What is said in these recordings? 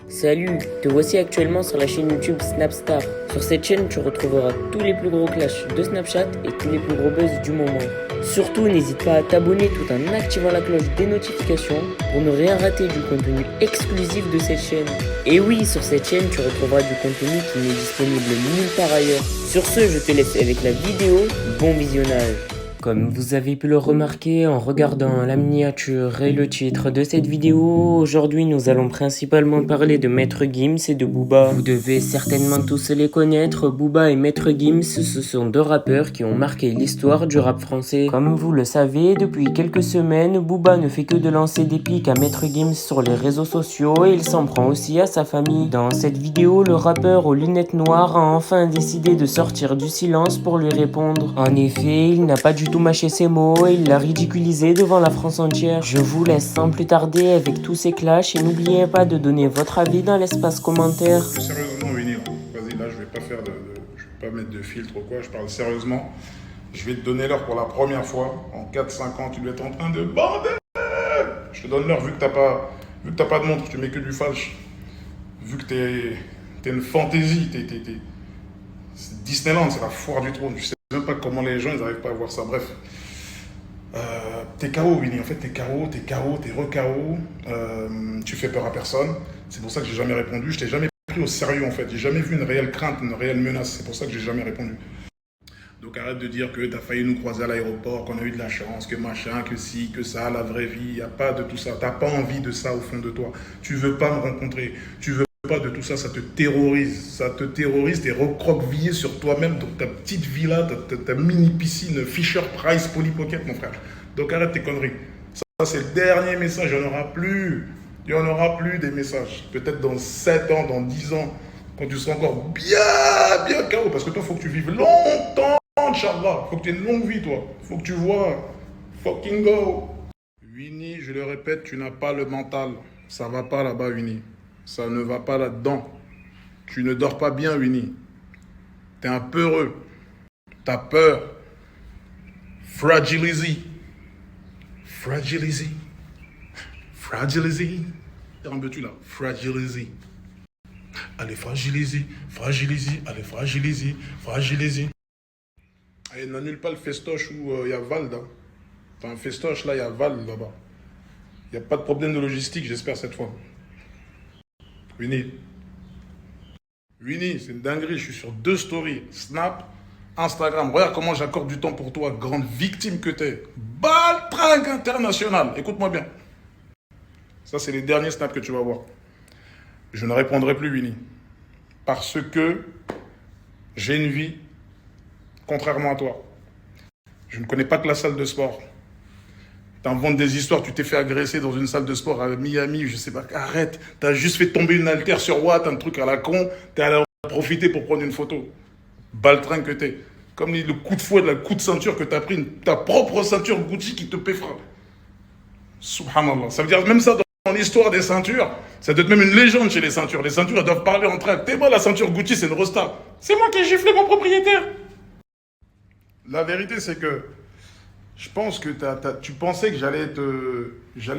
Salut, te voici actuellement sur la chaîne YouTube Snapstar. Sur cette chaîne, tu retrouveras tous les plus gros clashs de Snapchat et tous les plus gros buzz du moment. Surtout, n'hésite pas à t'abonner tout en activant la cloche des notifications pour ne rien rater du contenu exclusif de cette chaîne. Et oui, sur cette chaîne, tu retrouveras du contenu qui n'est disponible nulle part ailleurs. Sur ce, je te laisse avec la vidéo. Bon visionnage. Comme vous avez pu le remarquer en regardant la miniature et le titre de cette vidéo, aujourd'hui nous allons principalement parler de Maître Gims et de Booba. Vous devez certainement tous les connaître, Booba et Maître Gims, ce sont deux rappeurs qui ont marqué l'histoire du rap français. Comme vous le savez, depuis quelques semaines, Booba ne fait que de lancer des pics à Maître Gims sur les réseaux sociaux et il s'en prend aussi à sa famille. Dans cette vidéo, le rappeur aux lunettes noires a enfin décidé de sortir du silence pour lui répondre. En effet, il n'a pas du tout mâché ses mots et il l'a ridiculisé devant la France entière. Je vous laisse sans plus tarder avec tous ces clashs et n'oubliez pas de donner votre avis dans l'espace commentaire. Sérieusement, Winnie, vas-y, là, je vais pas faire je vais pas mettre de filtre ou quoi, je parle sérieusement. Je vais te donner l'heure pour la première fois. En 4-5 ans, tu dois être en train de bander. Je te donne l'heure, vu que t'as pas de montre, tu mets que du falche. Vu que t'es une fantaisie, c'est Disneyland, c'est la foire du trône. Je sais même pas comment les gens, ils arrivent pas à voir ça. Bref. T'es KO, Winnie. En fait, t'es KO, t'es re-KO. Tu fais peur à personne. C'est pour ça que j'ai jamais répondu. Je t'ai jamais pris au sérieux, en fait. J'ai jamais vu une réelle crainte, une réelle menace. C'est pour ça que j'ai jamais répondu. Donc arrête de dire que t'as failli nous croiser à l'aéroport, qu'on a eu de la chance, que machin, que si, que ça, la vraie vie. Y a pas de tout ça. T'as pas envie de ça au fond de toi. Tu veux pas me rencontrer. Tu veux pas de tout ça. Ça te terrorise. Ça te terrorise. T'es recroquevillé sur toi-même, dans ta petite villa, ta mini piscine Fisher Price Polly Pocket, mon frère. Donc arrête tes conneries. Ça, c'est le dernier message. Il n'y en aura plus. Il n'y en aura plus des messages. Peut-être dans 7 ans, dans 10 ans, quand tu seras encore bien KO. Parce que toi, il faut que tu vives longtemps, Inch'Allah. Il faut que tu aies une longue vie, toi. Il faut que tu vois. Fucking go. Winnie, je le répète, tu n'as pas le mental. Ça va pas là-bas, Winnie. Ça ne va pas là-dedans. Tu ne dors pas bien, Winnie. T'es un peureux. T'as peur. Fragilise. Fragilise. Fragilise. En veux-tu là? Fragilise. Allez, fragilise. Fragilise. Allez, fragilise. Fragilise. Allez, n'annule pas le festoche où il y a Val. Hein. T'as un festoche là, il y a Val là-bas. Il n'y a pas de problème de logistique, j'espère, cette fois. Winnie. Winnie, c'est une dinguerie. Je suis sur 2 stories. Snap, Instagram. Regarde comment j'accorde du temps pour toi, grande victime que t'es. Baltringue international. Écoute-moi bien. Ça, c'est les derniers snaps que tu vas voir. Je ne répondrai plus, Winnie. Parce que j'ai une vie, contrairement à toi. Je ne connais pas que la salle de sport. T'inventes des histoires, tu t'es fait agresser dans une salle de sport à Miami, je sais pas. Arrête, t'as juste fait tomber une haltère sur Watt, un truc à la con. T'es allé en profiter pour prendre une photo. Baltringue que t'es. Comme le coup de fouet, le coup de ceinture que t'as pris, ta propre ceinture Gucci qui te péfra. Subhanallah. Ça veut dire même ça dans l'histoire des ceintures, ça doit être même une légende chez les ceintures. Les ceintures, elles doivent parler entre elles. T'es moi, la ceinture Gucci, c'est une resta. C'est moi qui ai giflé mon propriétaire. La vérité, c'est que je pense que tu pensais que j'allais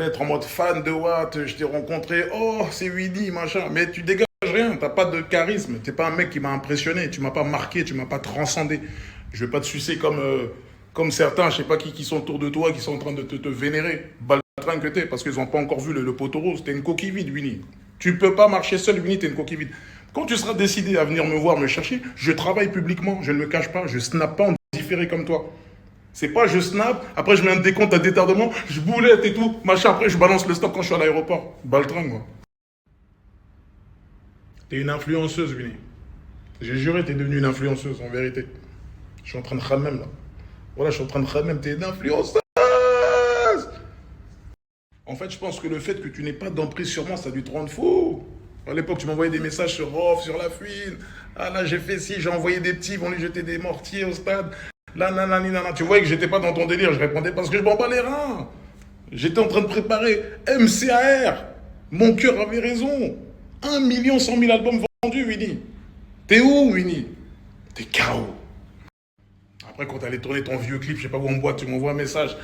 être en mode fan de Watt. Je t'ai rencontré, oh, c'est Winnie, machin. Mais tu dégages rien, t'as pas de charisme. T'es pas un mec qui m'a impressionné. Tu m'as pas marqué, tu m'as pas transcendé. Je vais pas te sucer comme certains, je sais pas qui sont autour de toi, qui sont en train de te vénérer. Baltringue que t'es, parce qu'ils ont pas encore vu le poteau rose. T'es une coquille vide, Winnie. Tu peux pas marcher seul, Winnie, t'es une coquille vide. Quand tu seras décidé à venir me voir, me chercher, je travaille publiquement, je ne me cache pas, je snap pas en différé comme toi. C'est pas je snap, après je mets un décompte à détardement, je boulette et tout, machin, après je balance le stop quand je suis à l'aéroport. Baltringue, moi. T'es une influenceuse, Winnie. J'ai juré, t'es devenue une influenceuse, en vérité. Je suis en train de khammem, là. Voilà, je suis en train de khammem, t'es une influenceuse. En fait, je pense que le fait que tu n'aies pas d'emprise sur moi, ça a dû te rendre fou. À l'époque, tu m'envoyais des messages sur Off, sur La Fouine. Ah là, j'ai fait ci, j'ai envoyé des petits, ils vont lui jeter des mortiers au stade. Là, nanana. Tu voyais que j'étais pas dans ton délire, je répondais parce que je m'en bats les reins. J'étais en train de préparer MCAR. Mon cœur avait raison. 1 100 000 albums vendus, Winnie. T'es où, Winnie? T'es KO. Après, quand t'allais tourner ton vieux clip, je sais pas où en boîte, tu m'envoies un message.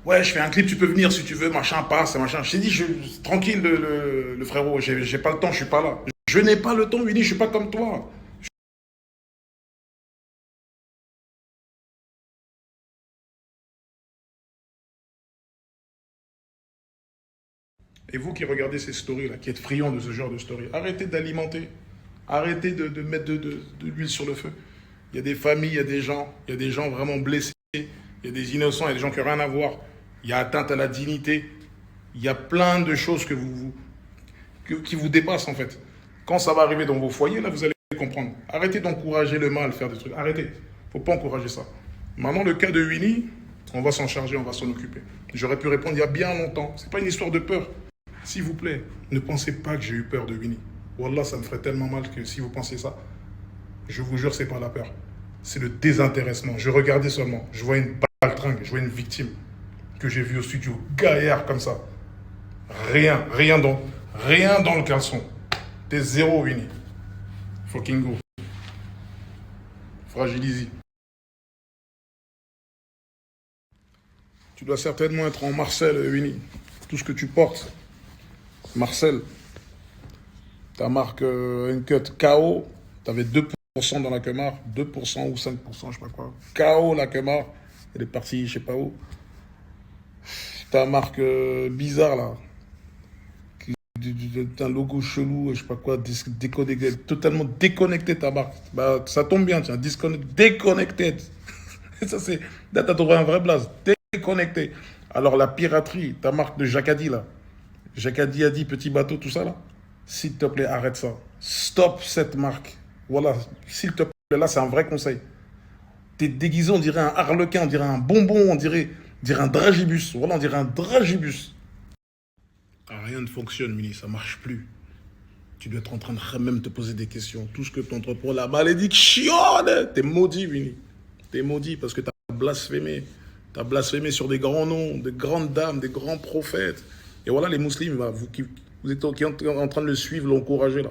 Ouais, je fais un clip, tu peux venir si tu veux, machin, passe, machin. Je t'ai dit, tranquille, le frérot, j'ai pas le temps, je suis pas là. Je n'ai pas le temps, Winnie, je suis pas comme toi. Et vous qui regardez ces stories-là, qui êtes friands de ce genre de stories, arrêtez d'alimenter. Arrêtez de mettre de l'huile sur le feu. Il y a des familles, il y a des gens vraiment blessés, il y a des innocents, il y a des gens qui n'ont rien à voir. Il y a atteinte à la dignité. Il y a plein de choses qui vous dépassent en fait. Quand ça va arriver dans vos foyers, là, vous allez comprendre. Arrêtez d'encourager le mal, faire des trucs. Arrêtez. Il ne faut pas encourager ça. Maintenant, le cas de Winnie, on va s'en charger, on va s'en occuper. J'aurais pu répondre il y a bien longtemps. Ce n'est pas une histoire de peur. S'il vous plaît, ne pensez pas que j'ai eu peur de Winnie. Wallah, ça me ferait tellement mal que si vous pensez ça, je vous jure, c'est pas la peur. C'est le désintéressement. Je regardais seulement. Je vois une baltringue, je vois une victime que j'ai vue au studio, gaillard comme ça. Rien dans le caleçon. T'es zéro, Winnie. Fucking go. Fragilise. Tu dois certainement être en Marcel, Winnie. Tout ce que tu portes. Marcel. Ta marque Uncut KO. T'avais 2% dans la Kemar. 2% ou 5%, je sais pas quoi. KO la Kemar. Elle est partie, je sais pas où. Ta marque bizarre là. Un logo chelou, je sais pas quoi, déconnecté, totalement déconnecté ta marque. Bah, ça tombe bien, tiens, déconnecté. Ça, c'est. Là, t'as trouvé un vrai blaze. Déconnecté. Alors, la piraterie, ta marque de Jacadi, là. Jacadi a dit, petit bateau, tout ça, là. S'il te plaît, arrête ça. Stop cette marque. Voilà, s'il te plaît, là, c'est un vrai conseil. T'es déguisé, on dirait un harlequin, on dirait un bonbon, on dirait un dragibus. Voilà, on dirait un dragibus. Rien ne fonctionne, Mini, ça marche plus. Tu dois être en train de même te poser des questions. Tout ce que tu entreprends, la malédiction, t'es maudit, Mini. T'es maudit parce que t'as blasphémé. T'as blasphémé sur des grands noms, des grandes dames, des grands prophètes. Et voilà les musulmans, vous êtes en train de le suivre, l'encourager là.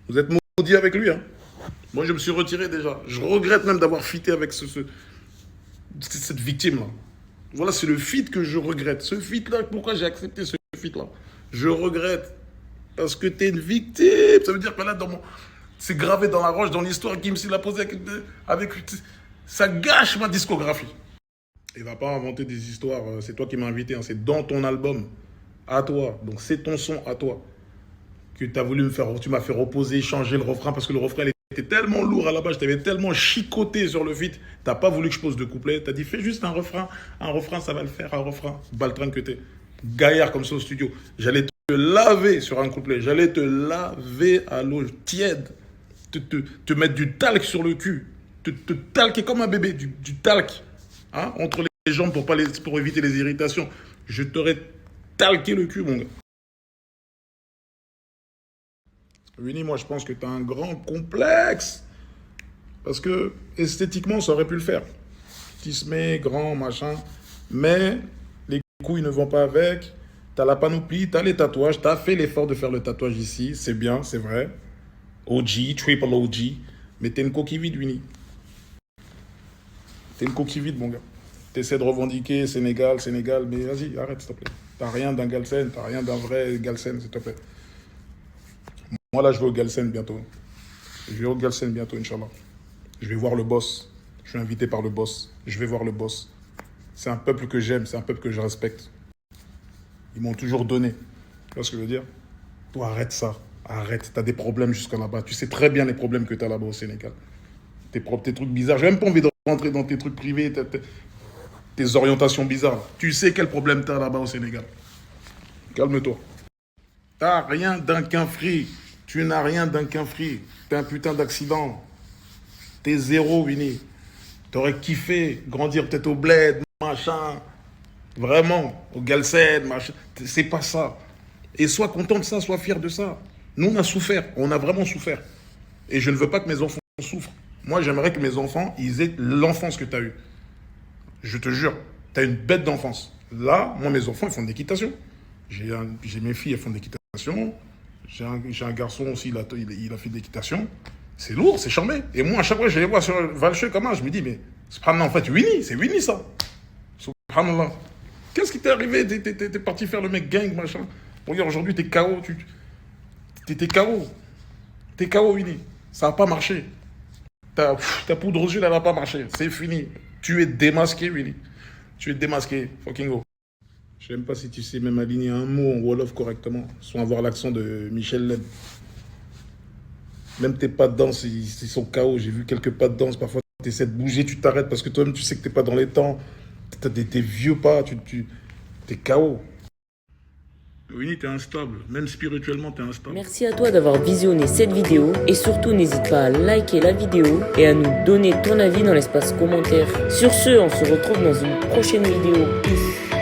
Vous êtes maudits avec lui, hein. Moi, je me suis retiré déjà. Je regrette même d'avoir fité avec cette victime-là. Voilà, c'est le feat que je regrette. Ce feat-là, pourquoi j'ai accepté ce feat-là? Je regrette. Parce que t'es une victime. Ça veut dire que là, c'est gravé dans la roche, dans l'histoire. Kim s'il l'a posé avec. Ça gâche ma discographie. Il va pas inventer des histoires. C'est toi qui m'as invité. Hein. C'est dans ton album. À toi. Donc, c'est ton son à toi. Que tu as voulu me faire. Tu m'as fait reposer, changer le refrain. Parce que le refrain, était tellement lourd à la base. Je t'avais tellement chicoté sur le feat. T'as pas voulu que je pose de couplet. T'as dit, fais juste un refrain. Un refrain, ça va le faire. Un refrain. Baltringue que t'es. Gaillard comme ça au studio. J'allais te laver sur un couplet. J'allais te laver à l'eau tiède. Te mettre du talc sur le cul. Te talquer comme un bébé. Du talc. Hein, entre les jambes pour éviter les irritations. Je t'aurais talqué le cul, mon gars. Winnie, moi, je pense que tu as un grand complexe. Parce que, esthétiquement, ça aurait pu le faire. Tismé, grand, machin. Mais les couilles ne vont pas avec. Tu as la panoplie, tu as les tatouages. Tu as fait l'effort de faire le tatouage ici. C'est bien, c'est vrai. OG, triple OG. Mais tu es une coquille vide, Winnie. Tu es une coquille vide, mon gars. Tu essaies de revendiquer Sénégal. Mais vas-y, arrête, s'il te plaît. Tu rien d'un Galsen, tu rien d'un vrai Galsen, s'il te plaît. Moi, là, je vais au Galsen bientôt. Inch'Allah. Je vais voir le boss. Je suis invité par le boss. Je vais voir le boss. C'est un peuple que j'aime, c'est un peuple que je respecte. Ils m'ont toujours donné. Tu vois ce que je veux dire? Toi, arrête ça. Arrête. Tu as des problèmes jusqu'à là-bas. Tu sais très bien les problèmes que tu as là-bas au Sénégal. Tes trucs bizarres. J'ai même pas envie de rentrer dans tes trucs privés, tes orientations bizarres. Tu sais quel problème tu as là-bas au Sénégal. Calme-toi. T'as rien d'un qu'un free. Tu n'as rien d'un qu'un free. T'es un putain d'accident. T'es zéro, Winnie. T'aurais kiffé grandir peut-être au bled, machin. Vraiment, au Galsen, machin. C'est pas ça. Et sois content de ça, sois fier de ça. Nous, on a souffert. On a vraiment souffert. Et je ne veux pas que mes enfants souffrent. Moi, j'aimerais que mes enfants, ils aient l'enfance que tu as eue. Je te jure, tu as une bête d'enfance. Là, moi, mes enfants, ils font de l'équitation. J'ai mes filles, elles font de l'équitation. J'ai un garçon aussi, il a fait de l'équitation. C'est lourd, c'est charmé. Et moi, à chaque fois, je les vois sur Valcheux comme ça, je me dis, mais subhanallah, en fait, c'est Winnie ça. Subhanallah. Qu'est-ce qui t'est arrivé? T'es parti faire le mec gang, machin. Regarde, aujourd'hui, t'es KO. T'es KO. T'es KO, Winnie. Ça n'a pas marché. Ta poudre aux yeux, elle n'a pas marché. C'est fini. Tu es démasqué, Winnie. Tu es démasqué. Fucking go. Je sais même pas si tu sais même aligner un mot en Wolof correctement, sans avoir l'accent de Michel Leb. Même tes pas de danse, ils sont KO. J'ai vu quelques pas de danse. Parfois, tu essaies de bouger, tu t'arrêtes parce que toi-même, tu sais que t'es pas dans les temps. T'as tes vieux pas, t'es KO. Winnie, t'es instable. Même spirituellement, t'es instable. Merci à toi d'avoir visionné cette vidéo et surtout n'hésite pas à liker la vidéo et à nous donner ton avis dans l'espace commentaire. Sur ce, on se retrouve dans une prochaine vidéo. Peace.